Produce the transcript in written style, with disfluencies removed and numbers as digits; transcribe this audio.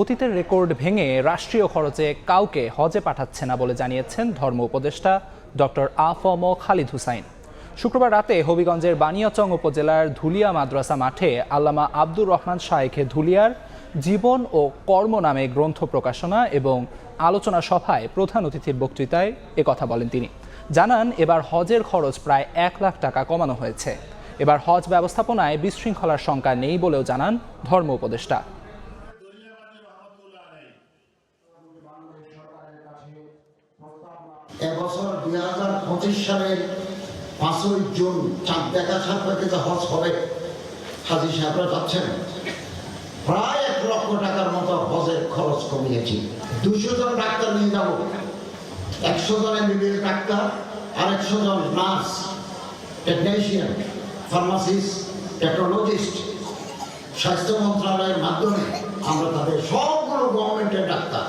অতীতের রেকর্ড ভেঙে রাষ্ট্রীয় খরচে কাউকে হজে পাঠাচ্ছে না বলে জানিয়েছেন ধর্ম উপদেষ্টা ডক্টর আ.ফ.ম. খালিদ হুসাইন। শুক্রবার রাতে হবিগঞ্জের বানিয়াচং উপজেলার ধুলিয়া মাদ্রাসা মাঠে আল্লামা আব্দুর রহমান শায়েখে ধুলিয়ার জীবন ও কর্ম নামে গ্রন্থ প্রকাশনা এবং আলোচনা সভায় প্রধান অতিথির বক্তৃতায় একথা বলেন তিনি। জানান, এবার হজের খরচ প্রায় 1 লাখ টাকা কমানো হয়েছে। এবার হজ ব্যবস্থাপনায় বিশৃঙ্খলার শঙ্কা নেই বলেও জানান ধর্ম উপদেষ্টা। এবছর 2025 সালের 5ই জুন চাঁদ দেখা ছাড়তে হজ হবে। হাজী সাহেবরা যাচ্ছেন, প্রায় 1 লক্ষ টাকার মতো হজের খরচ কমিয়েছি। 200 জন ডাক্তার নিয়ে যাব, 100 জন এমবিবিএস ডাক্তার আর 100 জন নার্স, টেকনিশিয়ান, ফার্মাসিস্ট, টেকনোলজিস্ট। স্বাস্থ্য মন্ত্রণালয়ের মাধ্যমে আমরা তাদের সবগুলো গভর্নমেন্টের ডাক্তার